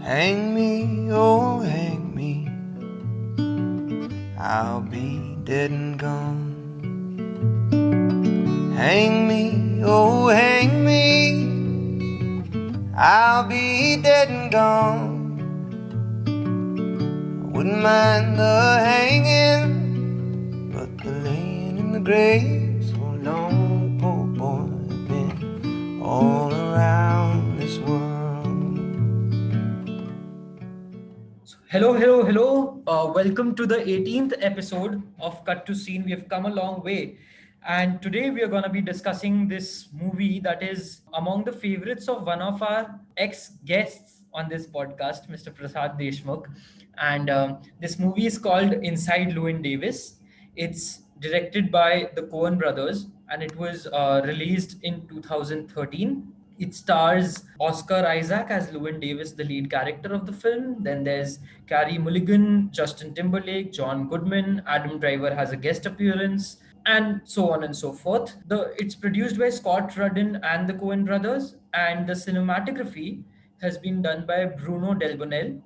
Hang me, oh hang me, I'll be dead and gone. Hang me, oh hang me, I'll be dead and gone. I wouldn't mind the hanging, but the laying in the grave so long, poor boy, I've been all around this world. Hello. Welcome to the 18th episode of Cut to Scene. We have come a long way. And today we are going to be discussing this movie that is among the favorites of one of our ex guests on this podcast, Mr. Prasad Deshmukh. And this movie is called Inside Llewyn Davis. It's directed by the Coen Brothers and it was released in 2013. It stars Oscar Isaac as Llewyn Davis, the lead character of the film. Then there's Carey Mulligan, Justin Timberlake, John Goodman, Adam Driver has a guest appearance, and so on and so forth. It's produced by Scott Rudin and the Coen brothers, and the cinematography has been done by Bruno Delbonnel.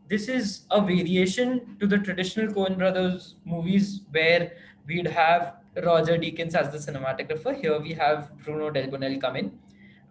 This is a variation to the traditional Coen brothers movies where we'd have Roger Deakins as the cinematographer. Here we have Bruno Delbonnel come in,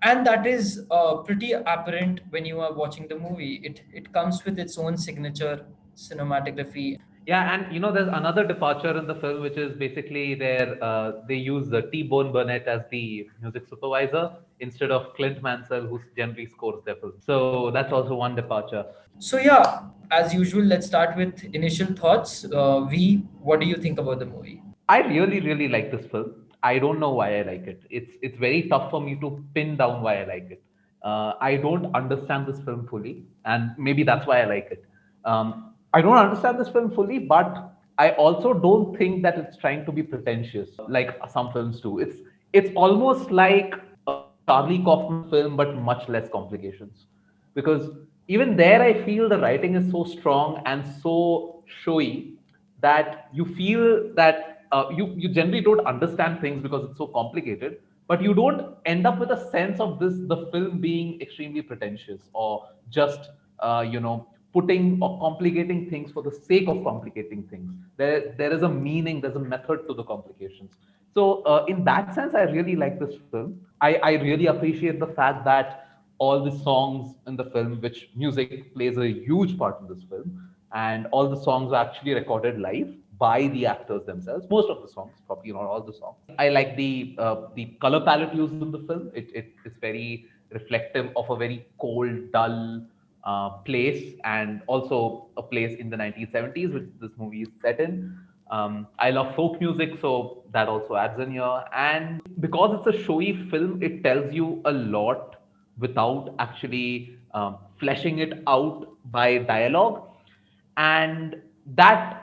and that is pretty apparent when you are watching the movie. It comes with its own signature cinematography. Yeah, and there's another departure in the film, which is basically they use the T-Bone Burnett as the music supervisor instead of Clint Mansell, who generally scores their films. So that's also one departure. So yeah, as usual, let's start with initial thoughts. What do you think about the movie? I really, really like this film. I don't know why I like it. It's very tough for me to pin down why I like it. I don't understand this film fully, and maybe that's why I like it. I don't understand this film fully, but I also don't think that it's trying to be pretentious like some films do. It's almost like a Charlie Kaufman film, but much less complications. Because even there, I feel the writing is so strong and so showy that you feel that you generally don't understand things because it's so complicated, but you don't end up with a sense of the film being extremely pretentious or just putting or complicating things for the sake of complicating things. There is a meaning, there's a method to the complications. So in that sense, I really like this film. I really appreciate the fact that all the songs in the film, which music plays a huge part in this film, and all the songs are actually recorded live by the actors themselves. Most of the songs, probably not all the songs. I like the color palette used in the film. It is very reflective of a very cold, dull place, and also a place in the 1970s, which this movie is set in. I love folk music, so that also adds in here. And because it's a showy film, it tells you a lot without actually fleshing it out by dialogue, and that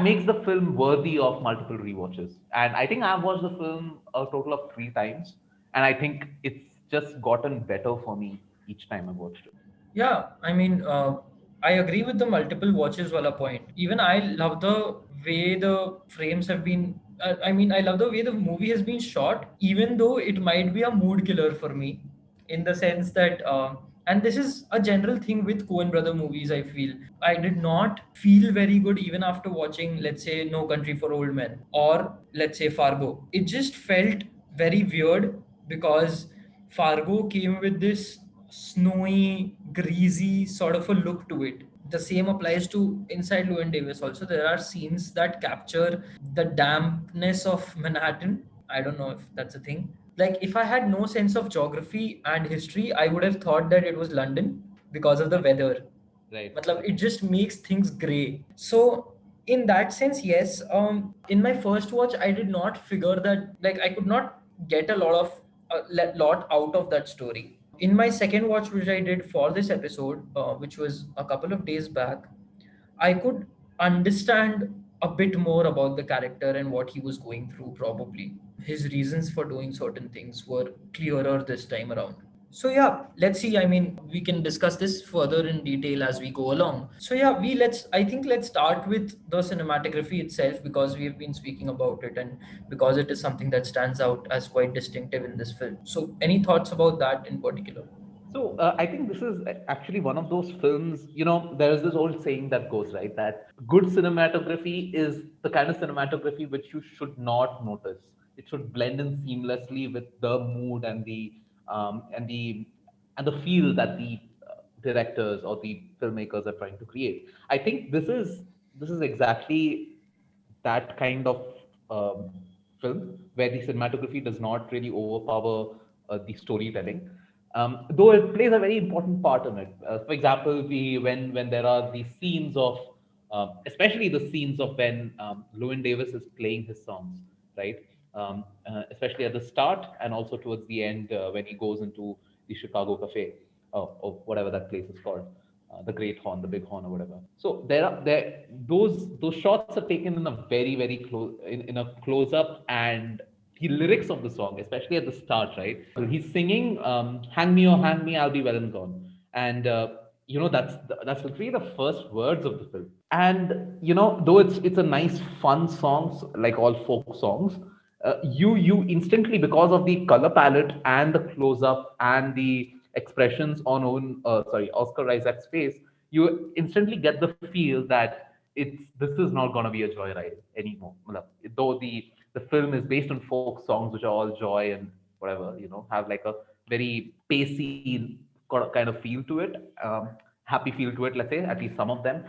makes the film worthy of multiple rewatches. And I think I've watched the film a total of 3 times, and I think it's just gotten better for me each time I watched it. Yeah, I agree with the multiple watches wala point. Even I love the way the frames have been. I love the way the movie has been shot, even though it might be a mood killer for me, in the sense that, and this is a general thing with Coen brother movies. I feel I did not feel very good even after watching, let's say, No Country for Old Men or let's say Fargo. It just felt very weird because Fargo came with this snowy, greasy sort of a look to it. The same applies to Inside Llewyn Davis also. There are scenes that capture the dampness of Manhattan. I don't know if that's a thing. Like, if I had no sense of geography and history, I would have thought that it was London because of the weather. Right. Matlab, it just makes things gray. So, in that sense, yes. In my first watch, I did not figure that, like, I could not get a lot out of that story. In my second watch, which I did for this episode, which was a couple of days back, I could understand a bit more about the character and what he was going through, probably. His reasons for doing certain things were clearer this time around. So yeah, let's see. We can discuss this further in detail as we go along. So yeah, let's start with the cinematography itself because we've been speaking about it and because it is something that stands out as quite distinctive in this film. So any thoughts about that in particular? So I think this is actually one of those films. There is this old saying that goes right that good cinematography is the kind of cinematography which you should not notice. It should blend in seamlessly with the mood and the um, and the and the feel that the directors or the filmmakers are trying to create. I think this is exactly that kind of film where the cinematography does not really overpower the storytelling, though it plays a very important part in it. For example, when there are these scenes of, especially the scenes of when Llewyn Davis is playing his songs, right? Especially at the start and also towards the end when he goes into the Chicago Cafe, or whatever that place is called, the Great Horn, the Big Horn, or whatever. So there those shots are taken in a very very close in a close up, and the lyrics of the song, especially at the start, right? He's singing, "Hang me or hang me, I'll be well and gone," and that's literally the first words of the film. And though it's a nice fun songs like all folk songs, you instantly, because of the color palette and the close up and the expressions on Oscar Isaac's face, you instantly get the feel that this is not going to be a joyride anymore. Matlab, though the film is based on folk songs which are all joy and whatever, have like a very pacey kind of feel to it, happy feel to it, let's say, at least some of them.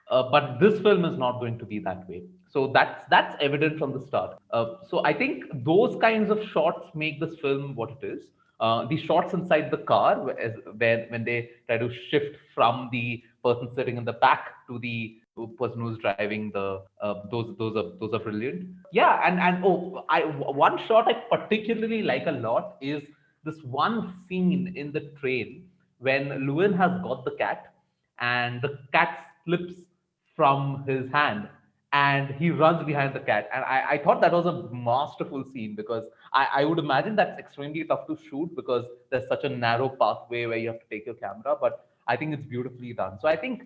But this film is not going to be that way. So that's evident from the start. So I think those kinds of shots make this film what it is. The shots inside the car, when they try to shift from the person sitting in the back to the person who's driving those are brilliant. Yeah, and one shot I particularly like a lot is this one scene in the train when Llewyn has got the cat and the cat slips from his hand and he runs behind the cat. And I thought that was a masterful scene because I would imagine that's extremely tough to shoot because there's such a narrow pathway where you have to take your camera, but I think it's beautifully done. So I think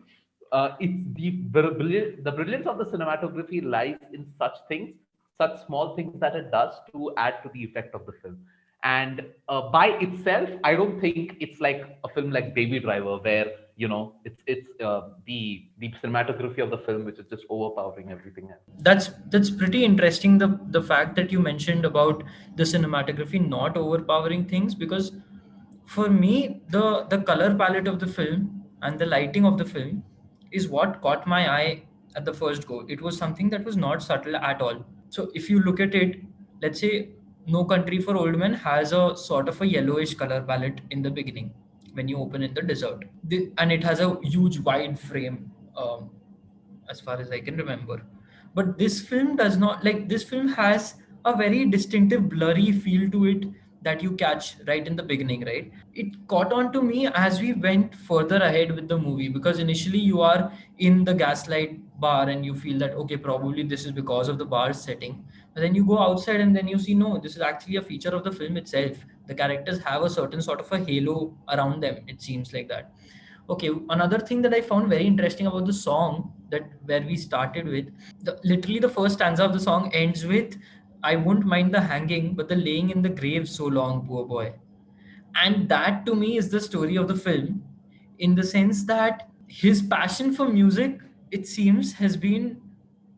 it's the brilliance of the cinematography lies in such things, such small things that it does to add to the effect of the film. And by itself, I don't think it's like a film like Baby Driver, where it's the cinematography of the film which is just overpowering everything else. That's pretty interesting, the fact that you mentioned about the cinematography not overpowering things, because for me the color palette of the film and the lighting of the film is what caught my eye at the first go. It was something that was not subtle at all. So if you look at it, let's say No Country for Old Men has a sort of a yellowish color palette in the beginning when you open in the desert. And it has a huge wide frame, as far as I can remember. But this film does not, like, this film has a very distinctive blurry feel to it that you catch right in the beginning, right? It caught on to me as we went further ahead with the movie, because initially you are in the gaslight bar and you feel that, okay, probably this is because of the bar setting. But then you go outside and then you see, no, this is actually a feature of the film itself. The characters have a certain sort of a halo around them, it seems like that. Okay, another thing that I found very interesting about the song, that where we started with, literally the first stanza of the song ends with, "I won't mind the hanging, but the laying in the grave so long, poor boy." And that to me is the story of the film, in the sense that his passion for music, it seems, has been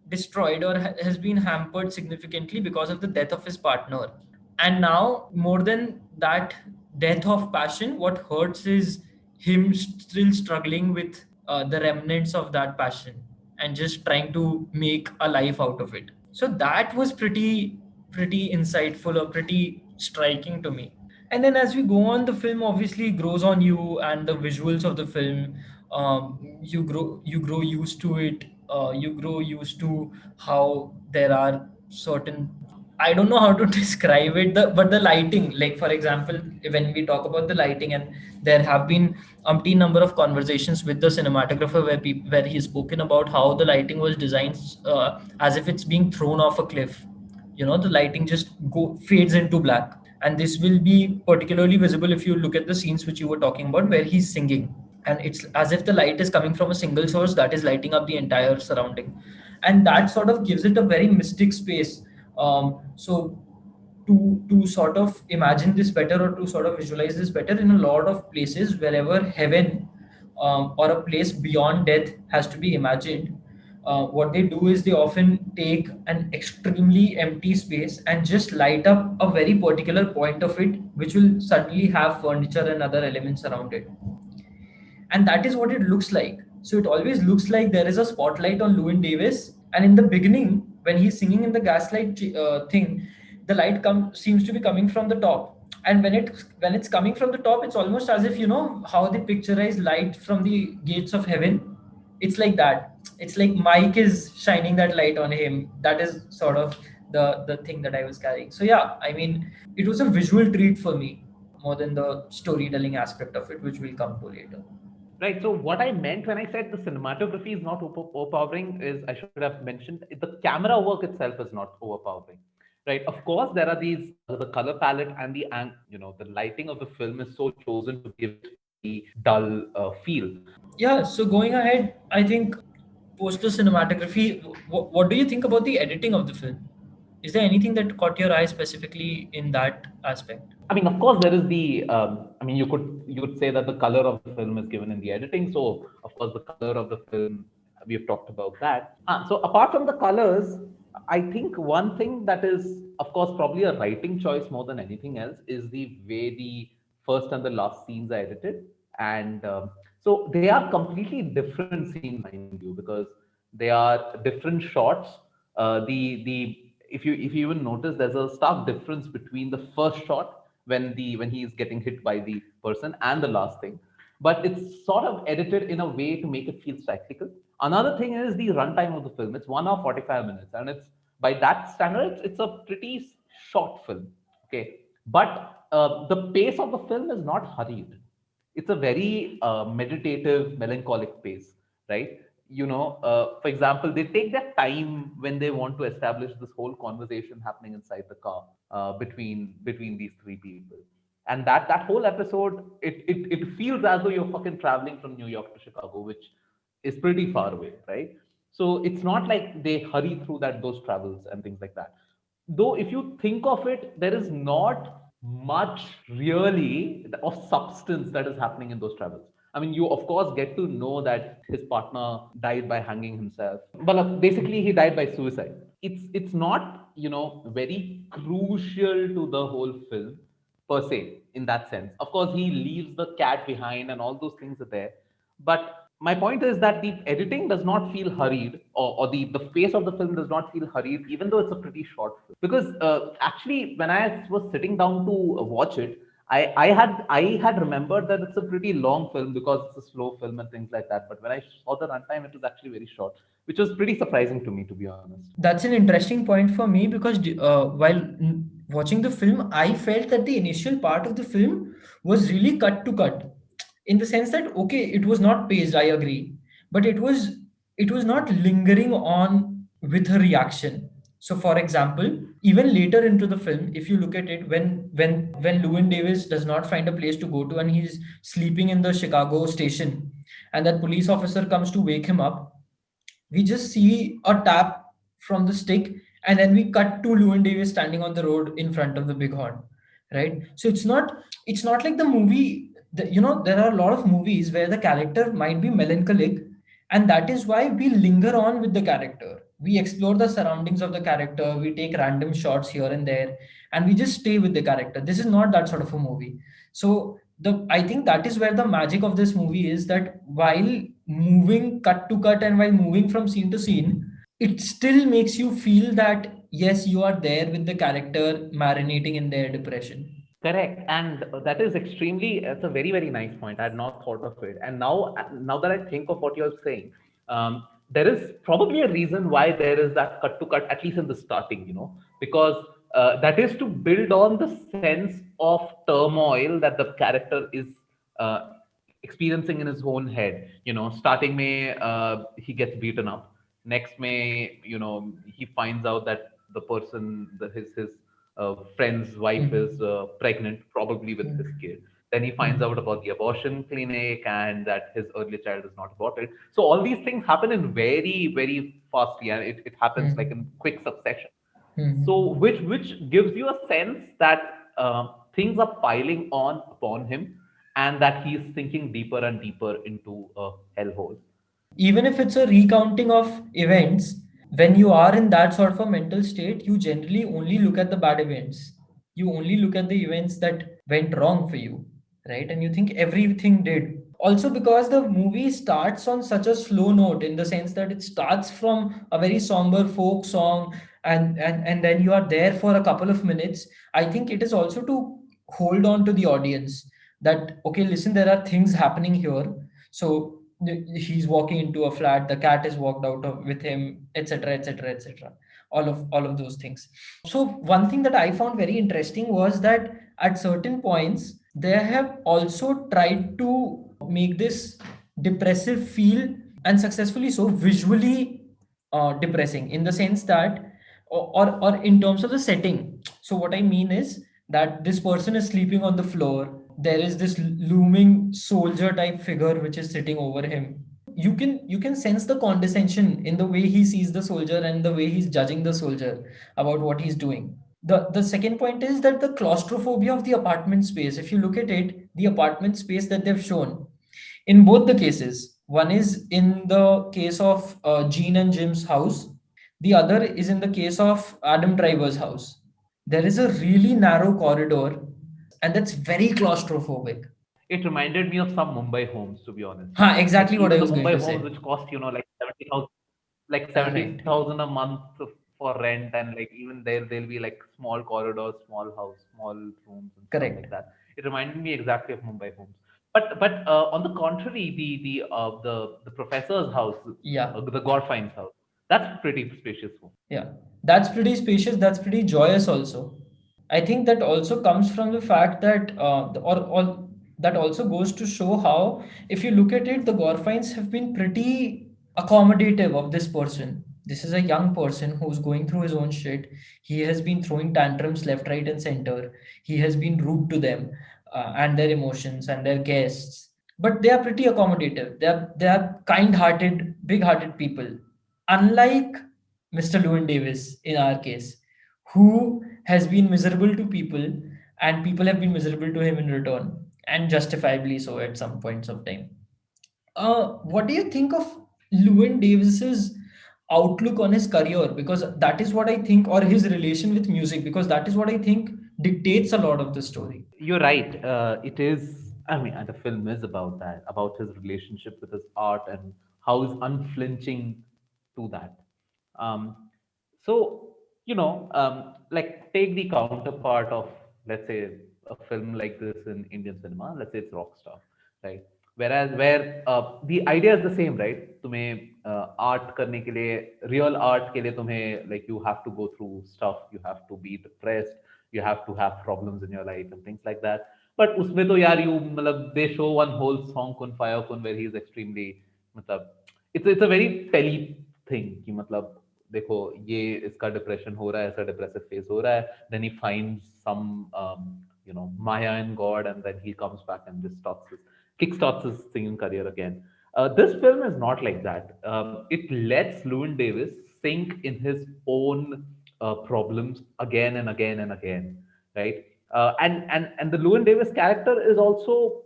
destroyed or has been hampered significantly because of the death of his partner. And now, more than that death of passion, what hurts is him still struggling with the remnants of that passion and just trying to make a life out of it. So that was pretty insightful, or pretty striking to me. And then as we go on, the film obviously grows on you, and the visuals of the film, you grow used to it. You grow used to how there are certain, I don't know how to describe it, but the lighting, like for example, when we talk about the lighting, and there have been umpteen number of conversations with the cinematographer where he's spoken about how the lighting was designed as if it's being thrown off a cliff. The lighting just fades into black, and this will be particularly visible if you look at the scenes which you were talking about where he's singing, and it's as if the light is coming from a single source that is lighting up the entire surrounding, and that sort of gives it a very mystic space. So to sort of imagine this better, or to sort of visualize this better, in a lot of places wherever heaven, or a place beyond death has to be imagined, what they do is they often take an extremely empty space and just light up a very particular point of it, which will suddenly have furniture and other elements around it. And that is what it looks like. So it always looks like there is a spotlight on Llewyn Davis, and in the beginning, when he's singing in the gaslight thing, the light seems to be coming from the top. And when it's coming from the top, it's almost as if, how they picturize light from the gates of heaven. It's like that. It's like Mike is shining that light on him. That is sort of the thing that I was carrying. So yeah, I mean, it was a visual treat for me more than the storytelling aspect of it, which we'll come to later. Right. So what I meant when I said the cinematography is not overpowering is I should have mentioned the camera work itself is not overpowering. Right. Of course, there are these the color palette and the lighting of the film is so chosen to give it very dull feel. Yeah, so going ahead, I think post the cinematography, what do you think about the editing of the film? Is there anything that caught your eye specifically in that aspect? I mean, of course, there is the. I mean, you could say that the color of the film is given in the editing. So, of course, the color of the film we have talked about that. So, apart from the colors, I think one thing that is, of course, probably a writing choice more than anything else is the way the first and the last scenes are edited, and so they are completely different scenes, mind you, because they are different shots. The if you even notice, there's a stark difference between the first shot when he is getting hit by the person and the last thing, but it's sort of edited in a way to make it feel spectacle. Another thing is the runtime of the film. It's 1 hour 45 minutes, and it's by that standard, it's a pretty short film. Okay, but the pace of the film is not hurried. It's a very meditative, melancholic pace, right? For example, they take their time when they want to establish this whole conversation happening inside the car between these three people, and that whole episode, it feels as though you're fucking traveling from New York to Chicago, which is pretty far away, right? So it's not like they hurry through those travels and things like that. Though if you think of it, there is not much really of substance that is happening in those travels. I mean, you of course get to know that his partner died by hanging himself. Well, basically, he died by suicide. It's not very crucial to the whole film per se in that sense. Of course, he leaves the cat behind and all those things are there. But my point is that the editing does not feel hurried, or the pace of the film does not feel hurried, even though it's a pretty short film. Because actually, when I was sitting down to watch it, I had remembered that it's a pretty long film because it's a slow film and things like that. But when I saw the runtime, it was actually very short, which was pretty surprising to me, to be honest. That's an interesting point for me because while watching the film, I felt that the initial part of the film was really cut to cut, in the sense that okay, it was not paced. I agree, but it was not lingering on with her reaction. So, for example, even later into the film, if you look at it, when Llewyn Davis does not find a place to go to and he's sleeping in the Chicago station, and that police officer comes to wake him up, we just see a tap from the stick, and then we cut to Llewyn Davis standing on the road in front of the bighorn, right? So it's not like the movie. There are a lot of movies where the character might be melancholic, and that is why we linger on with the character. We explore the surroundings of the character. We take random shots here and there, and we just stay with the character. This is not that sort of a movie. So I think that is where the magic of this movie is, that while moving cut to cut and while moving from scene to scene, it still makes you feel that yes, you are there with the character marinating in their depression. Correct, and that is extremely. That's a very very nice point. I had not thought of it, and now that I think of what you're saying, there is probably a reason why there is that cut to cut, at least in the starting. Because that is to build on the sense of turmoil that the character is uh, experiencing in his own head. Starting May, he gets beaten up. Next May, he finds out that the person, his friend's wife Mhm. is pregnant, probably with his Mhm. kid. Then he finds Mhm. out about the abortion clinic and that his early child is not aborted. So all these things happen in very, very fastly, and it happens like in Mhm. quick succession. So Hmm. which gives you a sense that things are piling on upon him, and that he is sinking deeper and deeper into a hellhole. Even if it's a recounting of events, when you are in that sort of a mental state, you generally only look at the bad events. You only look at the events that went wrong for you, right? And you think everything did. Also, because the movie starts on such a slow note, in the sense that it starts from a very somber folk song, and then you are there for a couple of minutes. I think it is also to hold on to the audience that, okay, listen, there are things happening here. So he's walking into a flat, the cat is walked out of with him, etc., etc., etc., all of those things. So one thing that I found very interesting was that at certain points they have also tried to make this depressive feel, and successfully so, visually depressing, in the sense that, or in terms of the setting. So what I mean is that this person is sleeping on the floor, there is this looming soldier type figure which is sitting over him. You can sense the condescension in the way he sees the soldier and the way he's judging the soldier about what he's doing. The second point is that the claustrophobia of the apartment space. If you look at it, the apartment space that they've shown in both the cases, one is in the case of Gene and Jim's house, the other is in the case of Adam Driver's house. There is a really narrow corridor, and that's very claustrophobic. It reminded me of some Mumbai homes, to be honest. Ha, Like exactly what I even the was going Mumbai to homes say. which cost, like 70,000, like Right. 70,000 a month for rent, and like even there there'll be like small corridors, small house, small rooms and stuff Correct. like that. It reminded me exactly of Mumbai homes. But on the contrary, the professor's house, Yeah. the Gorfine's house, that's pretty spacious home. Yeah. That's pretty spacious. That's pretty joyous also. I think that also comes from the fact that, or that also goes to show how, if you look at it, the Gorfines have been pretty accommodative of this person. This is a young person who's going through his own shit. He has been throwing tantrums left, right, and center. He has been rude to them, and their emotions and their guests. But they are pretty accommodative. They are kind-hearted, big-hearted people. Unlike Mr. Llewyn Davis in our case, who has been miserable to people, and people have been miserable to him in return, and justifiably so at some points of time. What do you think of Llewyn Davis's outlook on his career? Because that is what I think, or his relation with music, because that is what I think dictates a lot of the story. You're right. It is. I mean, and the film is about that, about his relationship with his art and how he's unflinching to that. Um, so like take the counterpart of, let's say, a film like this in Indian cinema. Let's say it's Rockstar, right? Whereas where the idea is the same, right? तुम्हें art करने के लिए, real art के लिए तुम्हें, like, you have to go through stuff, you have to be depressed, you have to have problems in your life and things like that. But उसमें तो यार you मतलब they show one whole song Kun Faya Kun where he is extremely मतलब it's a very telly thing कि मतलब देखो ये इसका डिप्रेशन हो रहा है, ऐसा डिप्रेसिव फेज हो रहा है, then he finds some Maya in God, and then he comes back and just kickstarts his singing career again. This film is not like that. It lets Llewyn Davis sink in his own problems again and again and again, right? And the Llewyn Davis character is also,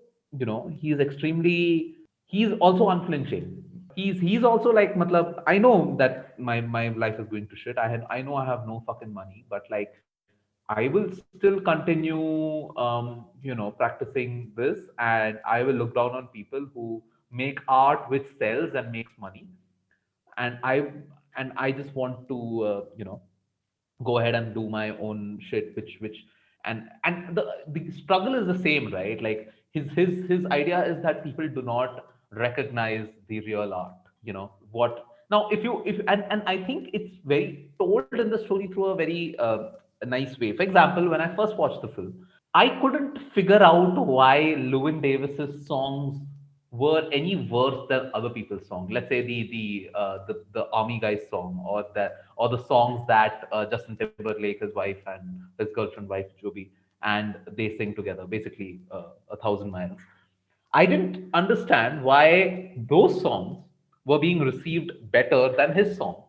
he's extremely, he's also unflinching. He's also like, matlab, I know that my life is going to shit. I know I have no fucking money, but like I will still continue, practicing this, and I will look down on people who make art which sells and makes money, and I just want to, go ahead and do my own shit, which and the struggle is the same, right? Like his idea is that people do not recognize the real art, what now if and I think it's very told in the story through a very a nice way. For example, when I first watched the film, I couldn't figure out why Llewyn Davis's songs were any worse than other people's songs. Let's say the Army Guys song, or the songs that Justin Timberlake, his wife, and his girlfriend wife Joby, and they sing together, basically 1,000 miles. I didn't understand why those songs were being received better than his songs,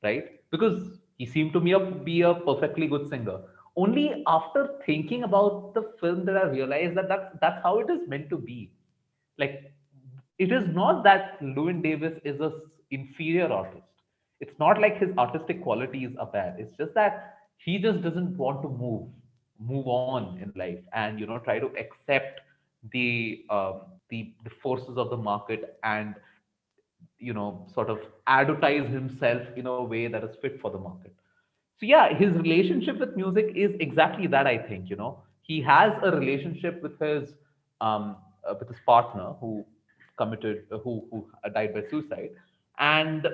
right? Because He seemed to me be a perfectly good singer. Only after thinking about the film that I realized that that's how it is meant to be. Like, it is not that Llewyn Davis is a inferior artist. It's not like his artistic qualities are bad. It's just that he just doesn't want to move on in life, and try to accept the the forces of the market, and sort of advertise himself in a way that is fit for the market. So yeah, his relationship with music is exactly that. I think he has a relationship with his partner who who died by suicide, and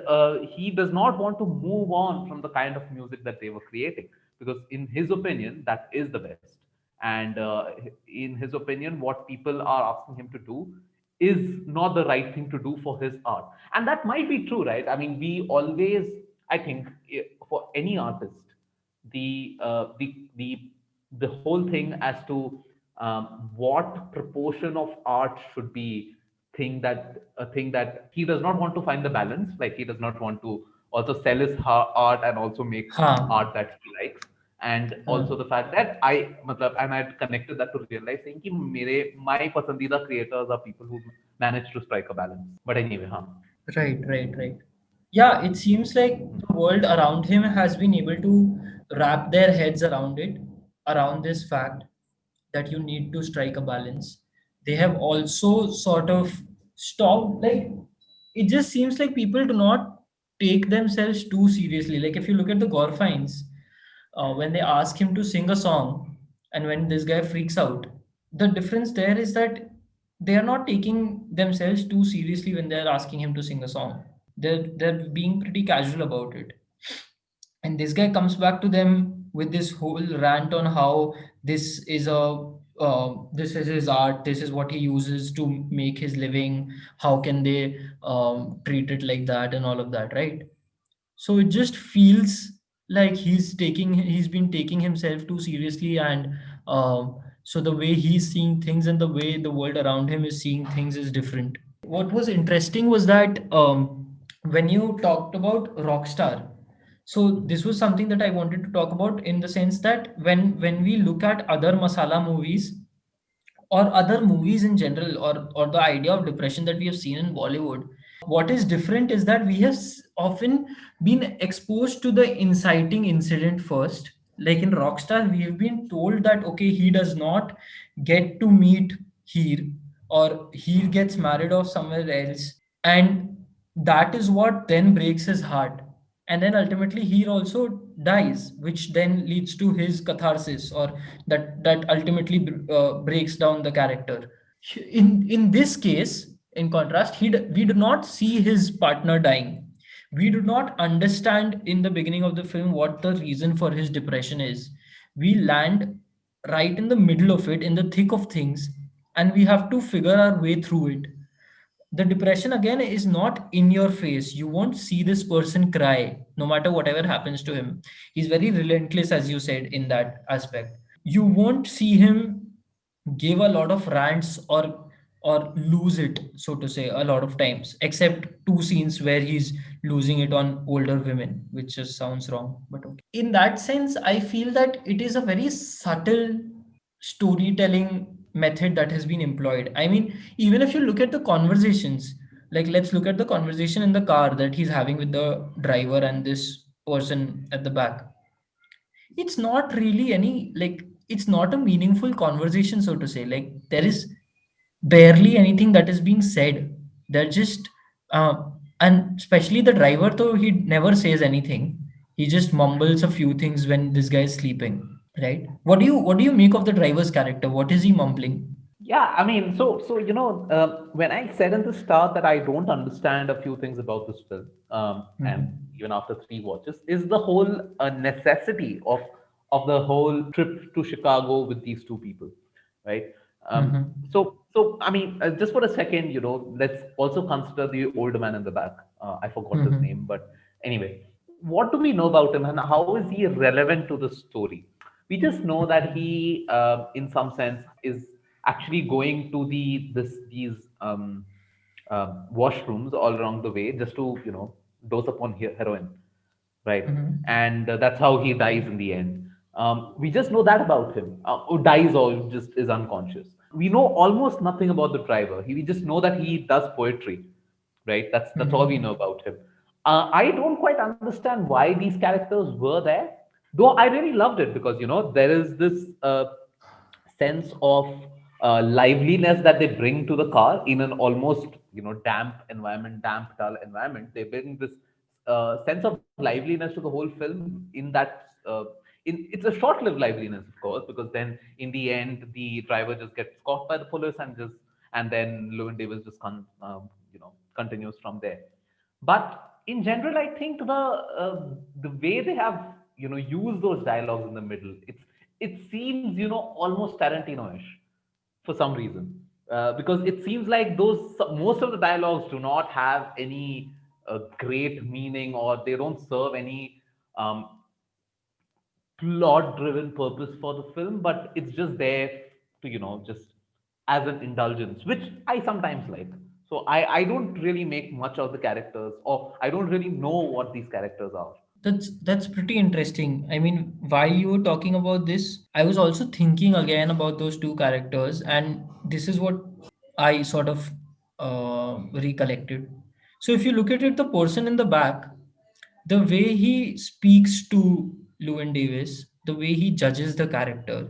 he does not want to move on from the kind of music that they were creating, because in his opinion that is the best. And in his opinion, what people are asking him to do is not the right thing to do for his art. And that might be true, right? I mean, we always, I think, for any artist, the uh, the the the whole thing as to what proportion of art should be, thing that he does not want to find the balance. Like, he does not want to also sell his art and also make हाँ. art that he likes. And also हाँ. the fact that and I had connected that to real life, saying कि my pasandida creators are people who manage to strike a balance. But anyway, huh? Right, right, right. Yeah, it seems like the world around him has been able to wrap their heads around it, around this fact that you need to strike a balance. They have also sort of stopped, like, it just seems like people do not take themselves too seriously. Like, if you look at the Gorfines, when they ask him to sing a song, and when this guy freaks out, the difference there is that they are not taking themselves too seriously when they're asking him to sing a song. They're being pretty casual about it. And this guy comes back to them with this whole rant on how this is his art, this is what he uses to make his living, how can they treat it like that and all of that, right? So it just feels like he's been taking himself too seriously. And so the way he's seeing things and the way the world around him is seeing things is different. What was interesting was that when you talked about Rockstar, so this was something that I wanted to talk about, in the sense that when we look at other masala movies or other movies in general, or the idea of depression that we have seen in Bollywood, what is different is that we have often been exposed to the inciting incident first. Like in Rockstar, we have been told that okay, he does not get to meet Heer, or Heer gets married off somewhere else, and that is what then breaks his heart. And then ultimately he also dies, which then leads to his catharsis, or that ultimately breaks down the character. In this case, in contrast, we do not see his partner dying. We do not understand in the beginning of the film what the reason for his depression is. We land right in the middle of it, in the thick of things, and we have to figure our way through it. The depression again is not in your face. You won't see this person cry no matter whatever happens to him. He's very relentless, as you said, in that aspect. You won't see him give a lot of rants, or lose it, so to say, a lot of times, except two scenes where he's losing it on older women, which just sounds wrong, but okay. In that sense, I feel that it is a very subtle storytelling method that has been employed. I mean, even if you look at the conversations, like let's look at the conversation in the car that he's having with the driver and this person at the back. It's not really any, like, it's not a meaningful conversation, so to say. Like, there is barely anything that is being said. They're just uh, and especially the driver, though, he never says anything. He just mumbles a few things when this guy is sleeping, right? What do you make of the driver's character? What is he mumbling? Yeah, I mean, when I said in the start that I don't understand a few things about this film, and Mhm. even after three watches, is the whole necessity of the whole trip to Chicago with these two people, right? Mhm. I mean, just for a second, let's also consider the older man in the back. I forgot his name, Mhm. but anyway, what do we know about him, and how is he relevant to the story? We just know that he, in some sense, is actually going to these washrooms all along the way, just to dose upon heroin. right? Mhm. And that's how he dies in the end. We just know that about him, or dies or just is unconscious. We know almost nothing about the driver. We just know that he does poetry, right? That's all we know Mhm. about him. I don't quite understand why these characters were there, though I really loved it because there is this sense of liveliness that they bring to the car in an almost damp environment, damp dull environment. They bring this sense of liveliness to the whole film in that it's a short-lived liveliness, of course, because then in the end the driver just gets caught by the police and then Llewyn Davis just continues from there. But in general, I think the way they have used those dialogues in the middle, it seems almost Tarantino-ish for some reason, because it seems like those most of the dialogues do not have any great meaning, or they don't serve any um, plot driven purpose for the film, but it's just there to just as an indulgence, which I sometimes like. So I don't really make much of the characters, or I don't really know what these characters are. That's pretty interesting. I mean, while you were talking about this, I was also thinking again about those two characters, and this is what I sort of recollected. So if you look at it, the person in the back, the way he speaks to Llewyn Davis, the way he judges the character,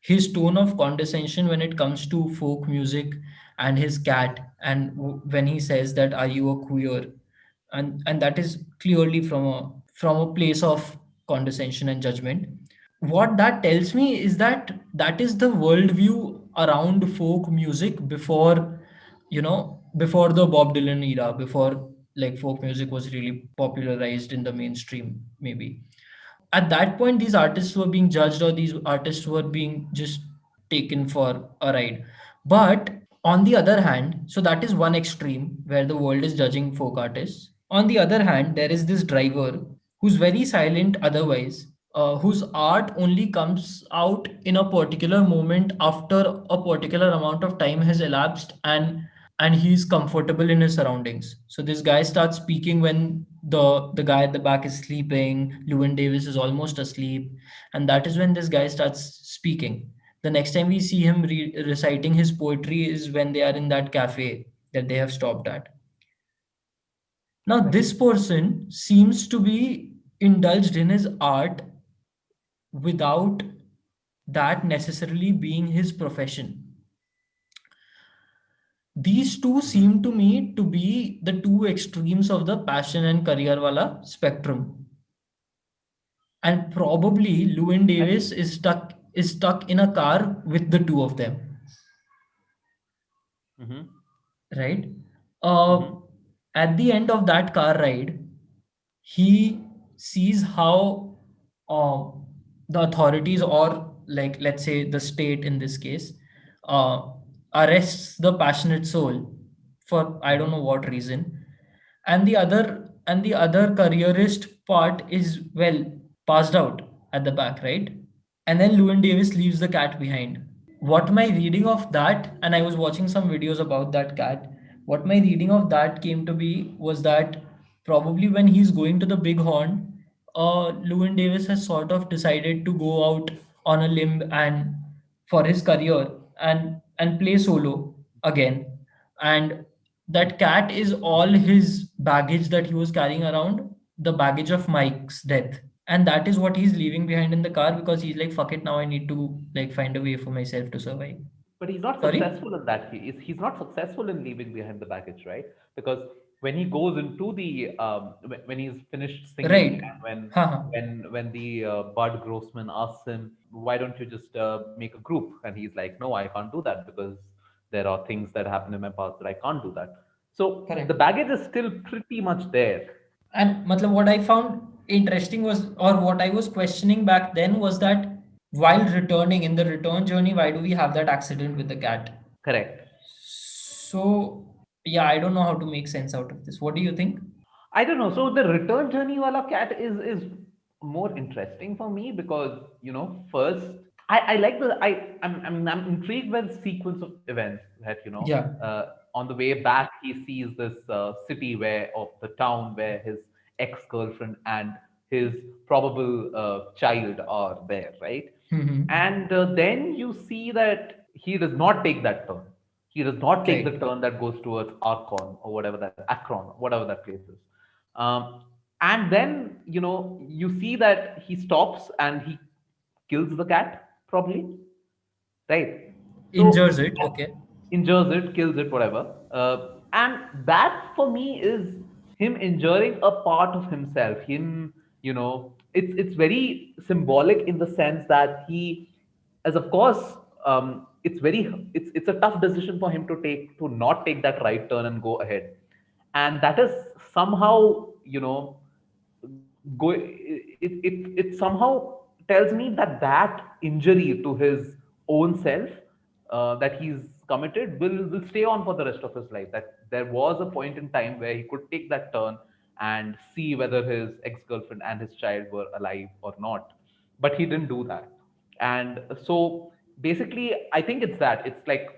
his tone of condescension when it comes to folk music and his cat, and when he says that, "Are you a queer?" and that is clearly from a place of condescension and judgment. What that tells me is that that is the worldview around folk music before, before the Bob Dylan era, before like folk music was really popularized in the mainstream, maybe. At that point, these artists were being judged, or these artists were being just taken for a ride. But on the other hand, so that is one extreme where the world is judging folk artists. On the other hand, there is this driver who's very silent otherwise, whose art only comes out in a particular moment after a particular amount of time has elapsed, and he's comfortable in his surroundings. So this guy starts speaking when the guy at the back is sleeping. Llewyn Davis is almost asleep, and that is when this guy starts speaking. The next time we see him reciting his poetry is when they are in that cafe that they have stopped at. Now, Right. this person seems to be indulged in his art without that necessarily being his profession. These two Hmm. seem to me to be the two extremes of the passion and career wala spectrum. And probably Llewyn I Davis think. is stuck in a car with the two of them, Hmm. right? Uh, Hmm. at the end of that car ride, he sees how uh, the authorities, or like let's say the state in this case, uh, arrests the passionate soul for I don't know Hmm. what reason, and the other careerist part is, well, passed out at the back, right? And then Llewyn Davis leaves the cat behind. What my reading of that, and I was watching some videos about that cat, what my reading of that came to be was that probably when he's going to the big horn, Llewyn Davis has sort of decided to go out on a limb and for his career and play solo again. And that cat is all his baggage that he was carrying around, the baggage of Mike's death, and that is what he's leaving behind in the car, because he's like, fuck it, now I need to like find a way for myself to survive. But he's not Sorry. successful in that. He's not successful in leaving behind the baggage, right? Because when he goes into the when he's finished singing, Right. and Haha. when the Bud Grossman asks him, why don't you just make a group, and he's like, no, I can't do that because there are things that happened in my past that I can't do that. So the Correct. baggage is still pretty much there. And matlab, what I found interesting was, or what I was questioning back then was that while returning in the return journey, why do we have that accident with the cat? Correct. So yeah, I don't know how to make sense out of this. What do you think? I don't know. So the return journey wala cat is more interesting for me because first I like I'm intrigued by the sequence of events that Yeah. on the way back he sees this city where of the town where his ex girlfriend and his probable child are there, right? Hmm. And then you see that he does not take that turn. He does not take the Right. turn that goes towards Archon or whatever that Akron, whatever that place is. Um, and then you see that he stops and he kills the cat, probably, right? Injures So it. Okay. injures it, kills it, whatever. And that for me is him enduring a part of himself. It's very symbolic in the sense that as of course, it's a tough decision for him to take, to not take that right turn and go ahead, and that is somehow, it somehow tells me that that injury to his own self, that he's committed, will stay on for the rest of his life. That there was a point in time where he could take that turn and see whether his ex-girlfriend and his child were alive or not, but he didn't do that. And so basically I think it's that, it's like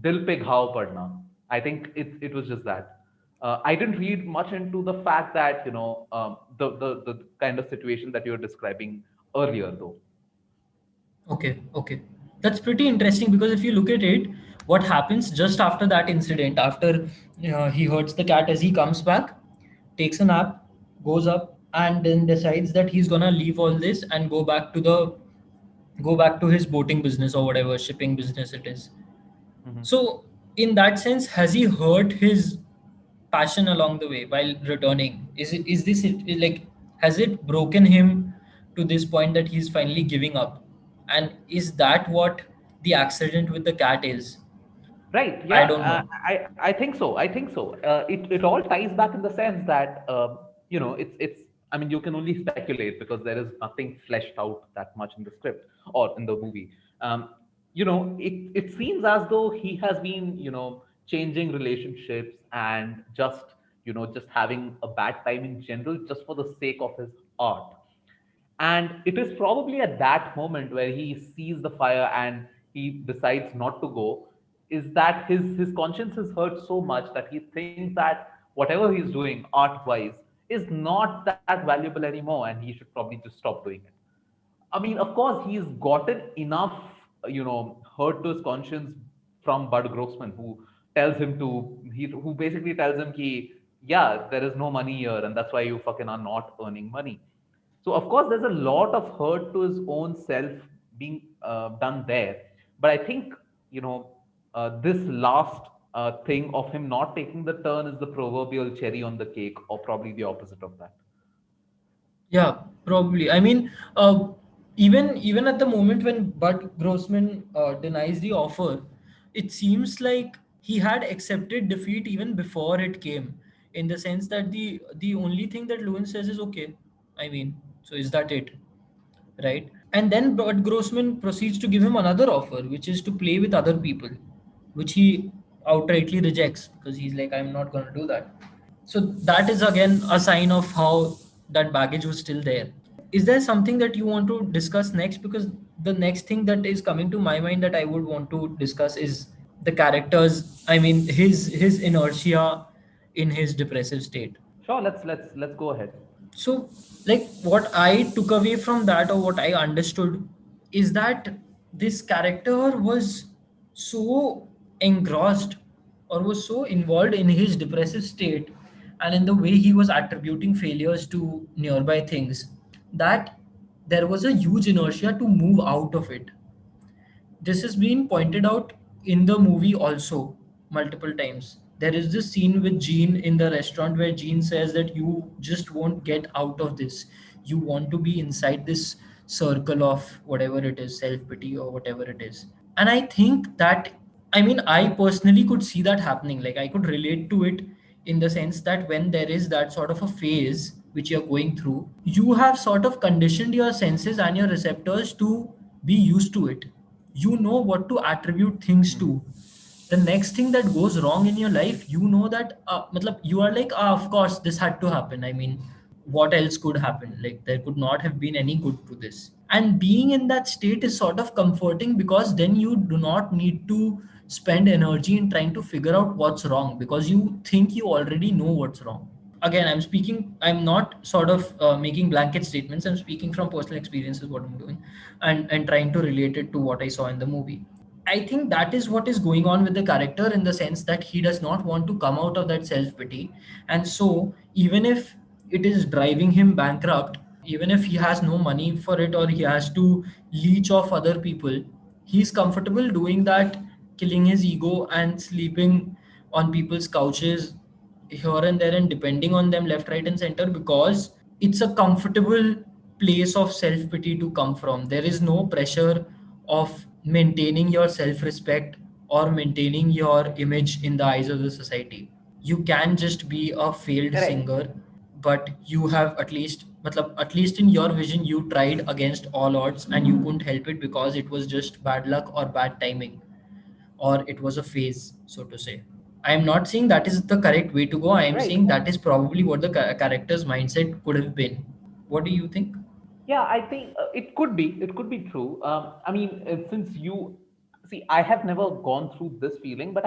dil pe ghaav padna. I think it was just that. I didn't read much into the fact that, the kind of situation that you were describing earlier, though. Okay, okay. That's pretty interesting because if you look at it, what happens just after that incident, after he hurts the cat, as he comes back, takes a nap, goes up, and then decides that he's gonna leave all this and go back to his boating business or whatever shipping business it is. Mhm. So, in that sense, has he hurt his passion along the way while returning? Like, has it broken him to this point that he's finally giving up? And is that what the accident with the cat is? Right. I Yeah. don't know. I think so. I think so. It all ties back in the sense that, it's. I mean, you can only speculate because there is nothing fleshed out that much in the script or in the movie. Um, it seems as though he has been, changing relationships and just having a bad time in general, just for the sake of his art. And it is probably at that moment where he sees the fire and he decides not to go, is that his conscience is hurt so much that he thinks that whatever he's doing art wise is not that valuable anymore, and he should probably just stop doing it. I mean, of course, he's gotten enough, hurt to his conscience from Bud Grossman, who basically tells him, ki, yeah, there is no money here, and that's why you fucking are not earning money. So, of course, there's a lot of hurt to his own self being done there. But I think, this last thing of him not taking the turn is the proverbial cherry on the cake, or probably the opposite of that. Yeah, probably. I mean, even at the moment when Bud Grossman denies the offer, it seems like he had accepted defeat even before it came. In the sense that the only thing that Lewin says is okay. I mean, so is that it, right? And then Bud Grossman proceeds to give him another offer, which is to play with other people, which he outrightly rejects because he's like, I'm not going to do that. So that is again a sign of how that baggage was still there. Is there something that you want to discuss next? Because the next thing that is coming to my mind that I would want to discuss is the characters. I mean, his inertia in his depressive state. Sure, let's go ahead. So, like, what I took away from that, or what I understood, is that this character was so engrossed or was so involved in his depressive state and in the way he was attributing failures to nearby things that there was a huge inertia to move out of it. This has been pointed out in the movie also multiple times. There is this scene with Jean in the restaurant where Jean says that you just won't get out of this. You want to be inside this circle of whatever it is, self pity or whatever it is. And I think that, I mean, I personally could see that happening. Like, I could relate to it in the sense that when there is that sort of a phase which you're going through, you have sort of conditioned your senses and your receptors to be used to it. You know what to attribute things Mhm. to. The next thing that goes wrong in your life, you know that matlab, you are like, of course this had to happen. I mean, what else could happen? Like, there could not have been any good to this. And being in that state is sort of comforting because then you do not need to spend energy in trying to figure out what's wrong because you think you already know what's wrong. again, I'm not sort of making blanket statements. I'm speaking from personal experiences, what I'm doing, and trying to relate it to what I saw in the movie. I think that is what is going on with the character, in the sense that he does not want to come out of that self pity. And so, even if it is driving him bankrupt, even if he has no money for it, or he has to leech off other people, he's comfortable doing that, killing his ego and sleeping on people's couches here and there and depending on them left, right, and center, because it's a comfortable place of self pity to come from. There is no pressure of maintaining your self respect or maintaining your image in the eyes of the society. You can just be a failed Correct. singer, but you have at least, matlab, at least in your vision, you tried against all odds and you couldn't help it because it was just bad luck or bad timing, or it was a phase, so to say. I am not saying that is the correct way to go. I am Right. saying that is probably what the character's mindset could have been. What do you think? Yeah, I think it could be. It could be true. I mean, since you see, I have never gone through this feeling, but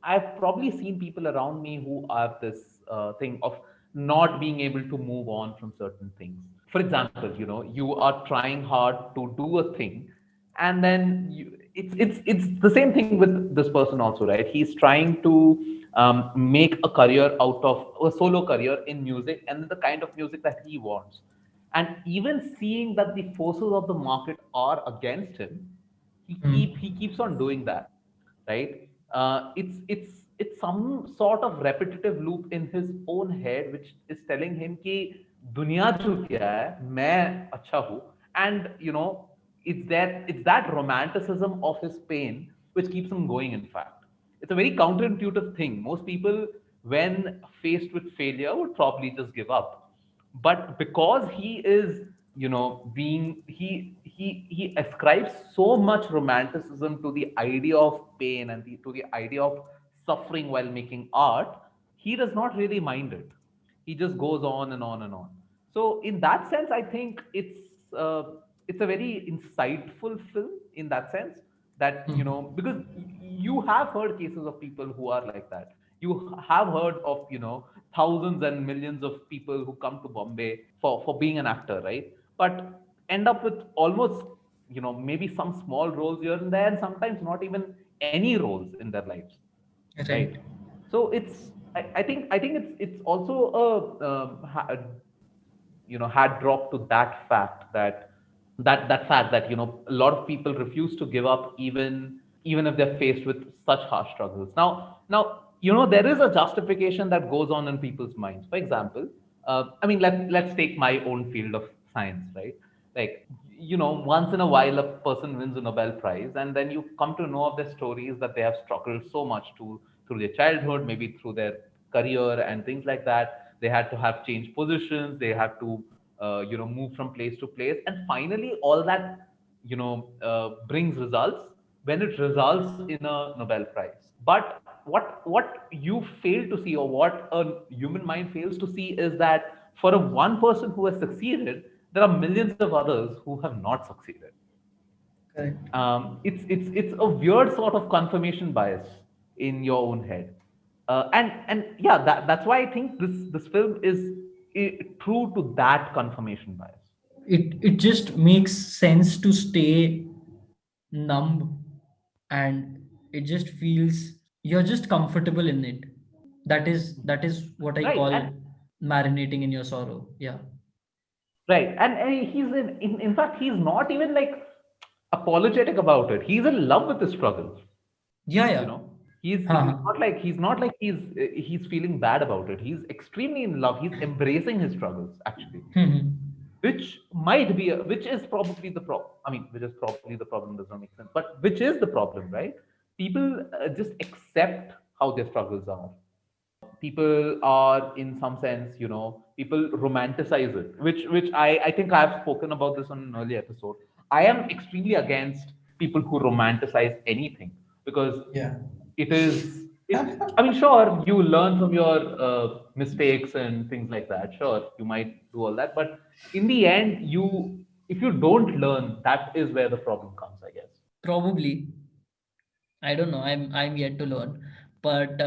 I've probably seen people around me who are this thing of not being able to move on from certain things. For example, you are trying hard to do a thing, and then it's the same thing with this person also, right? He's trying to make a career out of a solo career in music and the kind of music that he wants, and even seeing that the forces of the market are against him, he keeps on doing that, right? It's some sort of repetitive loop in his own head which is telling him कि दुनिया जो क्या है मैं अच्छा हूँ, and it's that romanticism of his pain which keeps him going. In fact, it's a very counterintuitive thing. Most people, when faced with failure, would probably just give up, but because he is being he ascribes so much romanticism to the idea of pain and to the idea of suffering while making art, he does not really mind it. He just goes on and on and on. So in that sense, I think it's a very insightful film in that sense, that because you have heard cases of people who are like that. You have heard of thousands and millions of people who come to Bombay for being an actor, right? But end up with almost maybe some small roles here and there, and sometimes not even any roles in their lives, Right. right? So I think it's also had dropped to that fact, that fact that a lot of people refuse to give up, even if they're faced with such harsh struggles. Now there is a justification that goes on in people's minds. For example, I mean, let's take my own field of science, right? Like, once in a while a person wins a Nobel Prize, and then you come to know of their stories that they have struggled so much through their childhood, maybe through their career and things like that. They had to have changed positions, they had to move from place to place, and finally all that brings results when it results in a Nobel Prize. But what you fail to see, or what a human mind fails to see, is that for a one person who has succeeded, there are millions of others who have not succeeded. Correct. It's a weird sort of confirmation bias in your own head, and yeah, that's why I think this film is true to that confirmation bias. It just makes sense to stay numb, and it just feels you're just comfortable in it. That is what I Right, call and marinating in your sorrow. Yeah. right, and he's in fact, he's not even like apologetic about it. He's in love with his struggles. Yeah, you yeah. know he's Ha, he's ha. not like he's feeling bad about it. He's extremely in love. He's embracing his struggles, actually, which might be which is probably the problem. I mean, which is probably the problem, does not make sense, but which is the problem, right? People just accept how their struggles are. People are, in some sense, people romanticize it, which I think I have spoken about this on an earlier episode. I am extremely against people who romanticize anything, because Yeah. it is it I mean, sure, you learn from your mistakes and things like that. Sure, you might do all that, but in the end, if you don't learn, that is where the problem comes, I guess. Probably. I don't know. I'm yet to learn. But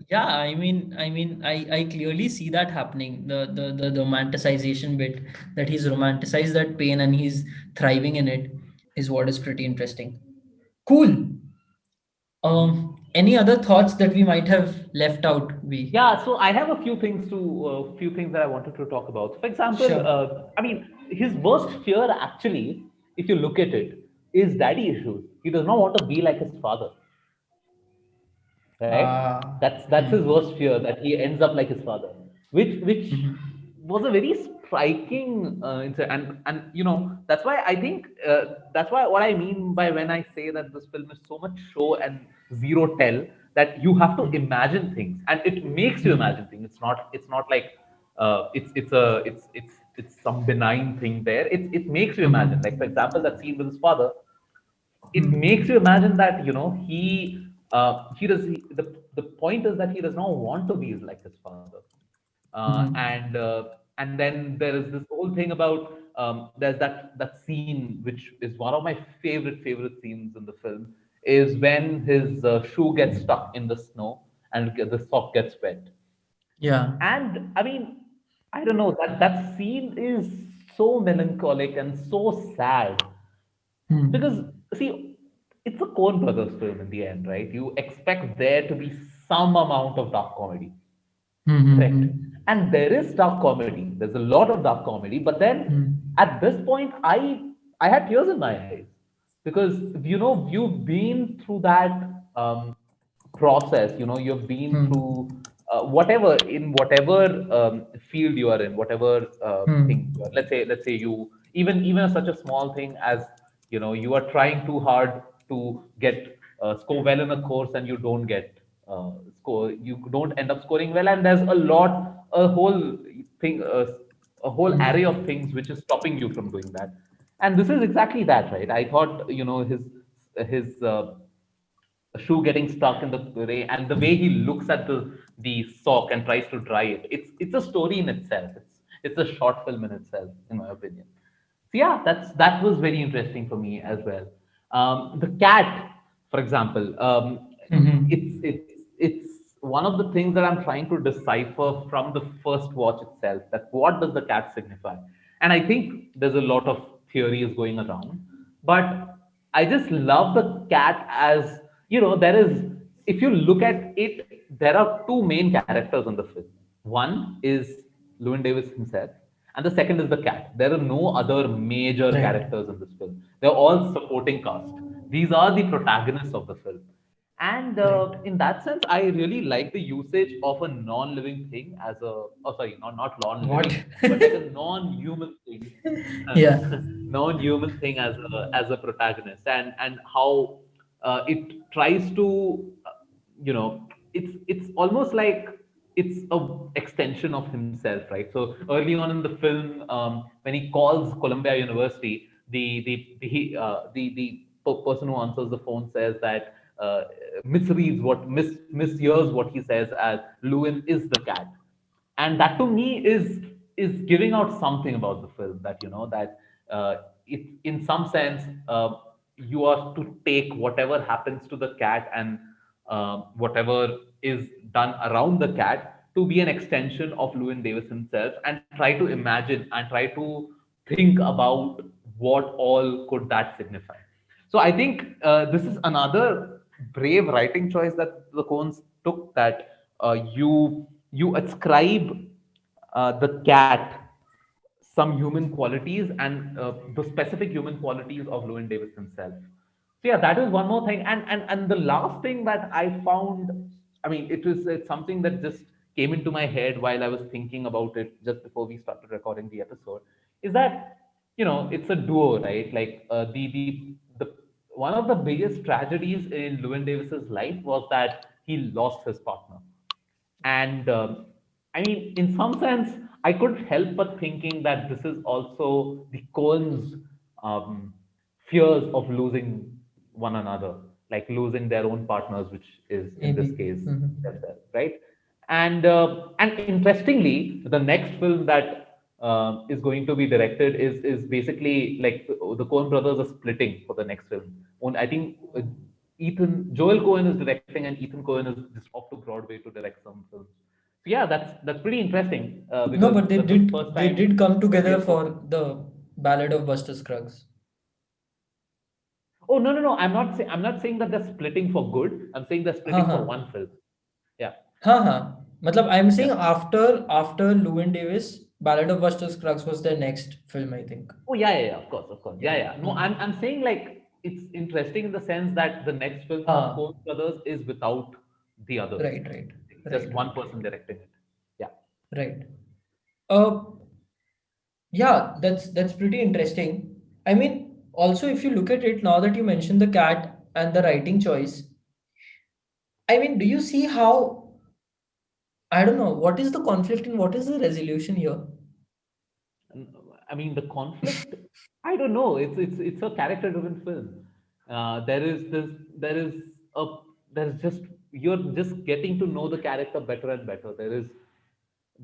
Yeah, I clearly see that happening. The romanticization bit, that he's romanticized that pain and he's thriving in it, is what is pretty interesting. Cool. Any other thoughts that we might have left out? We Yeah, so I have a few things that I wanted to talk about. For example, Sure. I mean, his worst fear actually, if you look at it, is daddy issues. He does not want to be like his father, right? Ah. That's his worst fear, that he ends up like his father, which Mhm. was a very striking and that's why I think that's why what I mean by when I say that this film is so much show and zero tell, that you have to imagine things and it makes you Mhm. imagine things. It's not like it's some benign thing there. It makes you imagine. Like for Mhm. example, that scene with his father, it makes Mhm. you imagine that he does the point is that he does not want to be like his father. uh, Mhm. and uh, and then there is this whole thing about there's that scene which is one of my favorite scenes in the film, is when his shoe gets stuck in the snow and the sock gets wet. Yeah. And I mean, I don't know, that scene is so melancholic and so sad, because Hmm. see, it's a Coen Brothers film in the end, right? You expect there to be some amount of dark comedy, correct? Hmm. And there is dark comedy. There's a lot of dark comedy, but then Hmm. at this point, I had tears in my eyes, because you've been through that process. You've been Hmm. through whatever field you are in, whatever thing you are. Hmm. Let's say you, even such a small thing as you are trying too hard to get score well in a course, and you don't get score you don't end up scoring well, and there's a whole thing a whole array of Hmm. things which is stopping you from doing that. And this is exactly that, right? I thought his shoe getting stuck in the rain, and the way he looks at the sock and tries to dry it, it's a story in itself. It's a short film in itself, in my opinion. So yeah, that was very interesting for me as well. The cat, for example, Hmm. it's one of the things that I'm trying to decipher from the first watch itself. That what does the cat signify? And I think there's a lot of theories going around, but I just love the cat as there is. If you look at it, there are two main characters in the film. One is Llewyn Davis himself, and the second is the cat. There are no other major Right. characters in this film. They're all supporting cast. These are the protagonists of the film. And Right. in that sense, I really like the usage of a non-living thing as a, oh sorry, not What? non-living, but like a non-human thing, Yeah. non-human thing as a protagonist, and how it tries to, it's almost like it's a extension of himself, right? So early on in the film, when he calls Columbia University, the person who answers the phone says that misreads what mishears what he says as Llewyn is the cat. And that to me is giving out something about the film, that that it in some sense, you are to take whatever happens to the cat, and whatever is done around the cat to be an extension of Llewyn Davis himself, and try to imagine and try to think about what all could that signify. So I think this is another brave writing choice that the Coens took, that you ascribe the cat some human qualities, and the specific human qualities of Llewyn Davis himself. So yeah, that is one more thing. And the last thing that I found, I mean, it's something that just came into my head while I was thinking about it just before we started recording the episode, is that it's a duo, right? Like the one of the biggest tragedies in Llewyn Davis's life was that he lost his partner. And I mean, in some sense, I couldn't help but thinking that this is also the Coens' um, fears of losing one another, like losing their own partners, which is in this Maybe. case Mhm. themselves, right? And interestingly, the next film that is going to be directed is basically like the Coen brothers are splitting for the next film. I think Joel Cohen is directing, and Ethan Cohen is just off to Broadway to direct some films. So yeah, that's pretty interesting No, because but they this is the did first they time did come that we together have seen. for the Ballad of Buster Scruggs. Oh no, no, no! I'm not saying that they're splitting for good. I'm saying they're हाँ splitting हाँ for one film. Yeah, हाँ हाँ मतलब I'm saying yeah. after Llewyn Davis, Ballad of Buster Scruggs was their next film, I think. Oh yeah, yeah, yeah, of course, of course. Yeah, Yeah. yeah. No, Hmm. I'm saying like it's interesting in the sense that the next film of हाँ. Coen Brothers is without the others. Right, right, It's just right, one right, person right, directing it. Yeah. right. Uh, yeah, that's pretty interesting. I mean, also if you look at it now that you mentioned the cat and the writing choice, I mean, do you see how I don't know what is the conflict and what is the resolution here? And, I mean, the conflict. I don't know. It's a character-driven film. There is this. There is a. There's just you're just getting to know the character better and better. There is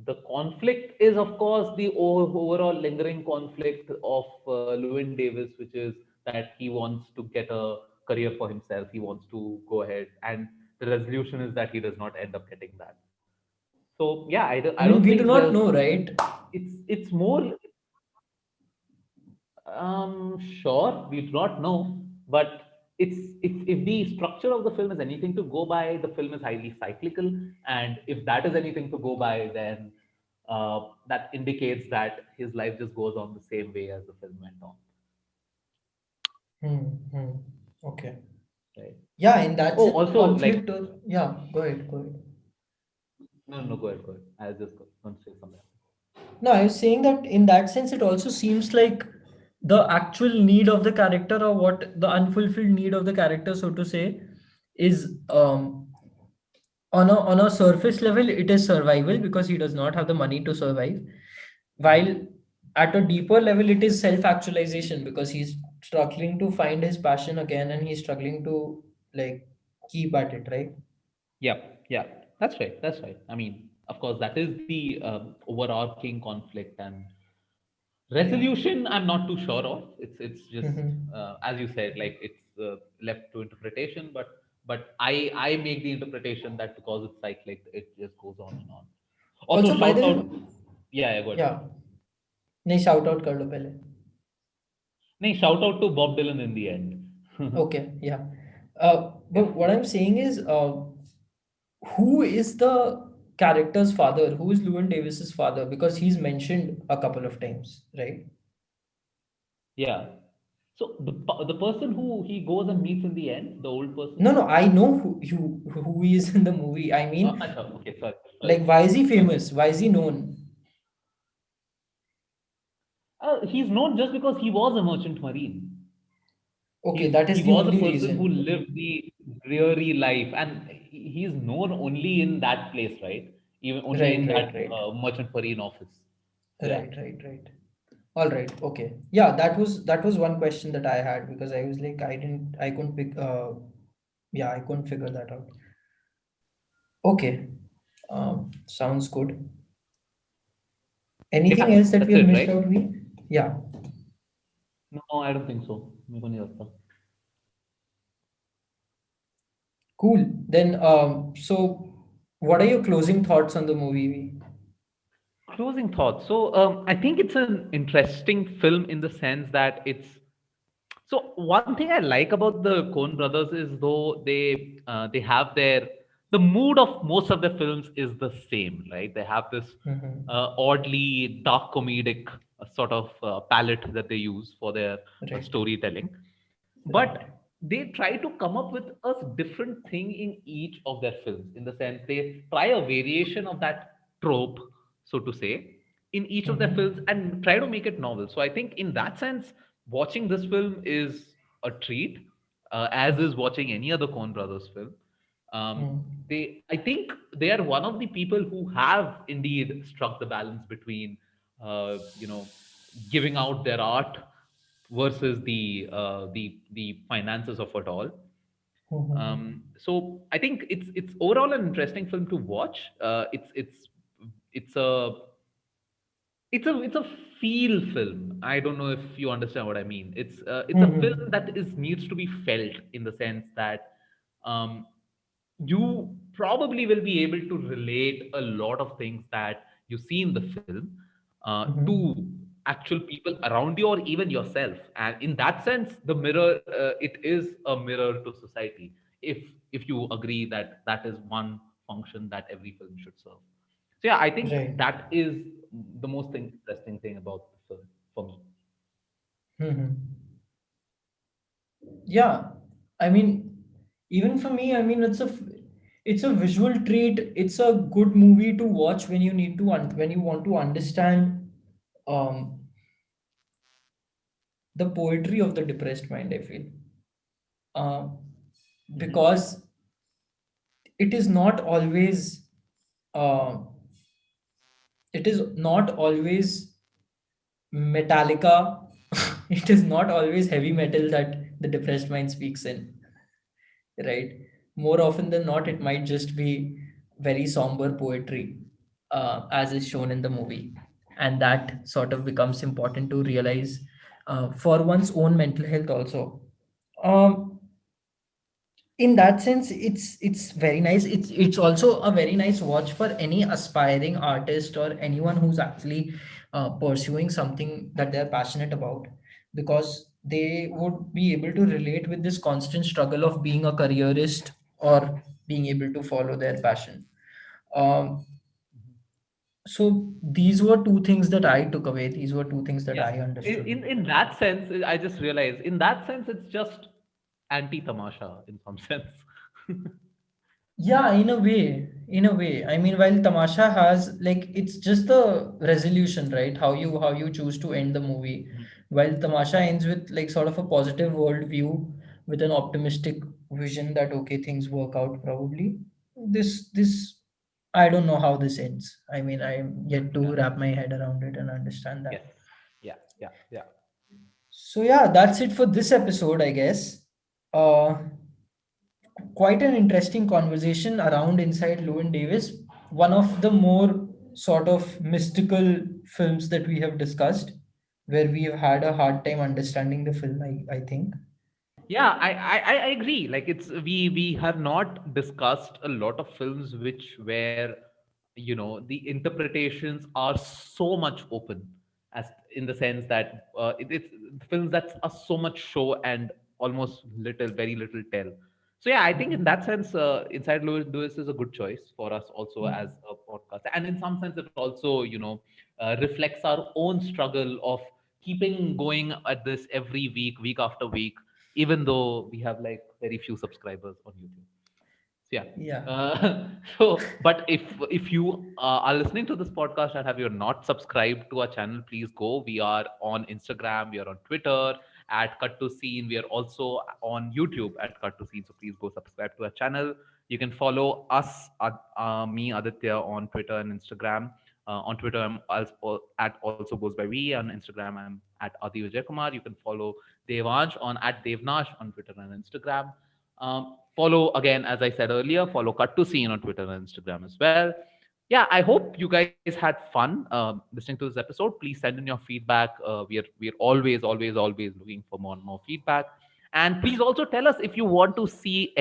the conflict is of course the overall lingering conflict of Llewyn Davis, which is that he wants to get a career for himself. He wants to go ahead, and the resolution is that he does not end up getting that. So yeah, I I mean, don't we do think not there's know, right? it's more sure, we do not know, but if the structure of the film is anything to go by, the film is highly cyclical, and if that is anything to go by, then that indicates that his life just goes on the same way as the film went on, Hmm, hmm. Okay. right? Yeah, in that Oh, sense, the also, conflict. like, Yeah, go ahead, go ahead. no, no, go ahead, go ahead. I was just going to say something. No, I was saying that in that sense, it also seems like the actual need of the character, or what the unfulfilled need of the character, so to say, is on a surface level, it is survival because he does not have the money to survive. While at a deeper level, it is self-actualization because he's struggling to find his passion again and he's struggling to like keep at it, right? Yeah, yeah, that's right. That's right. I mean, of course, that is the overarching conflict, and Yeah. resolution, I'm not too sure of. It's just Hmm. as you said, like it's left to interpretation. But I make the interpretation that because it's cyclic, it just goes on and on. Also, Also, by shout the out. way, Yeah, yeah, go ahead. yeah, नहीं shout out कर लो पहले. No, shout out to Bob Dylan in the end. Okay, yeah. Yeah. But what I'm saying is, who is the character's father? Who is Llewyn Davis's father? Because he's mentioned a couple of times, right? Yeah. So the person who he goes and meets in the end, the old No, person. no, I know who he is in the movie. I mean, Acha, okay, sorry, sorry. like, why is he famous? Why is he known? He's known just because he was a merchant marine. Okay, that He is the was a only person who reason. lived the dreary life, and he's known only in that place, right? Even only Right, in right, that right. merchant marine office. So yeah, Right, right, right. All right, okay. Yeah, that was one question that I had because I was like, I couldn't pick. Yeah, I couldn't figure that out. Okay, sounds good. Anything yeah, else that we that's have it, missed right? out, we? Yeah, No, I don't think so. मेरे को नहीं लगता. cool. Then, so what are your closing thoughts on the movie? V? Closing thoughts. So I think it's an interesting film in the sense that it's. So one thing I like about the Coen Brothers is though they have the mood of most of the films is the same, right? They have this Mm-hmm. oddly dark comedic sort of palette that they use for their Right, storytelling, right. but they try to come up with a different thing in each of their films. In the sense, they try a variation of that trope, so to say, in each of their films Mm-hmm. and try to make it novel. So I think in that sense, watching this film is a treat, as is watching any other Coen Brothers film. Um, Mm-hmm. I think they are one of the people who have indeed struck the balance between, you know, giving out their art versus the finances of it all. Mm-hmm. So I think it's overall an interesting film to watch. It's a it's a feel film. I don't know if you understand what I mean. It's a film Mm-hmm. that is needs to be felt in the sense that um, you probably will be able to relate a lot of things that you see in the film to Mhm. actual people around you or even yourself. And in that sense, the mirror, it is a mirror to society, if you agree that that is one function that every film should serve. So yeah, I think Right. that is the most interesting thing about the film for me. Mhm. Yeah, I mean, even for me, I mean, it's a visual treat. It's a good movie to watch when you need to when you want to understand um, the poetry of the depressed mind. I feel um, Hmm. because it is not always uh, it is not always Metallica. It is not always heavy metal that the depressed mind speaks in, right? More often than not, it might just be very somber poetry, as is shown in the movie. And that sort of becomes important to realize for one's own mental health also. Um, in that sense, it's very nice. It's also a very nice watch for any aspiring artist or anyone who's actually pursuing something that they're passionate about, because they would be able to relate with this constant struggle of being a careerist or being able to follow their passion. um, so these were two things that I took away. These were two things that Yeah. I understood. In that sense, I just realized, in that sense, it's just anti tamasha in some sense. Yeah, in a way, in a way. I mean, while Tamasha has like it's just the resolution, right? How you choose to end the movie. Mhm. While Tamasha ends with like sort of a positive worldview with an optimistic vision that okay, things work out probably. This I don't know how this ends. I mean, I'm yet to Yeah. wrap my head around it and understand Yes. that. Yeah. Yeah. Yeah. So yeah, that's it for this episode, I guess. Uh, Quite an interesting conversation around Inside Llewyn Davis, one of the more sort of mystical films that we have discussed, where we have had a hard time understanding the film, I think. Yeah, I agree. Like, it's, we have not discussed a lot of films which where, the interpretations are so much open, as in the sense that it's films that are so much show and almost very little tell. So yeah, I think in that sense, Inside Louis Lewis is a good choice for us also as a podcast, and in some sense, it also reflects our own struggle of keeping going at this every week, week after week, even though we have like very few subscribers on YouTube. So yeah. Yeah. But if you are listening to this podcast and have you not subscribed to our channel, please go. We are on Instagram, we are on Twitter at Cut to Scene. We are also on YouTube at Cut to Scene. So please go subscribe to our channel. You can follow us, me, Aditya, on Twitter and Instagram. On Twitter, I'm also at also goes by we. On Instagram, I'm at Adi Vijay Kumar. You can follow Devansh on at Devnash on Twitter and Instagram. Follow again, as I said earlier, follow Cut to Scene on Twitter and Instagram as well. Yeah, I hope you guys had fun listening to this episode. Please send in your feedback. We're always looking for more and more feedback. And please also tell us if you want to see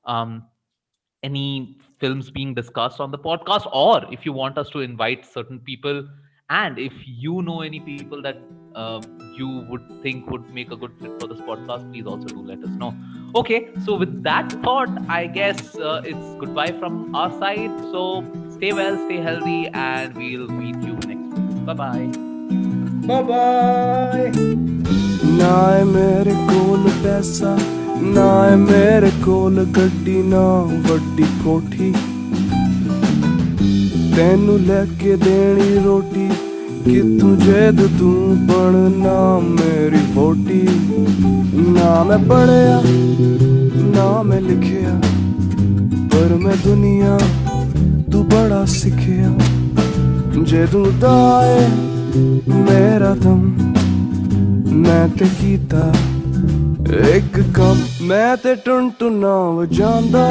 um, any films being discussed on the podcast, or if you want us to invite certain people, and if you know any people that you would think would make a good fit for this podcast, please also do let us know. Okay, so with that thought, I guess it's goodbye from our side. So stay well, stay healthy, and we'll meet you next week. Bye bye. Bye bye. ना है मेरे कोल पैसा ना है मेरे कोल गड्डी ना वड्डी कोठी तेनू लेके देनी रोटी कि तुझे तू बनना मेरी बोटी ना मैं पढ़िया ना मैं लिखिया पर मैं दुनिया तू बड़ा सिखिया जे तू दाए मेरा दम मैं ते कीता एक कम मैं ते टुनटुना वजांदा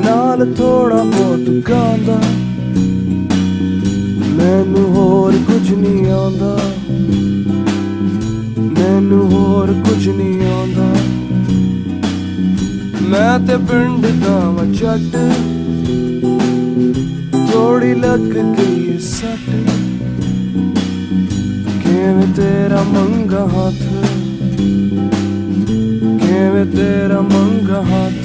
नाल थोड़ा बहुत गांदा मैनू होर कुछ नहीं आंदा मैनू होर कुछ नहीं आंदा मैं ते पिंड दा वां जट थोड़ी लग गई सट किवें तेरा मंगा हाथ किवें तेरा मंगा हाथ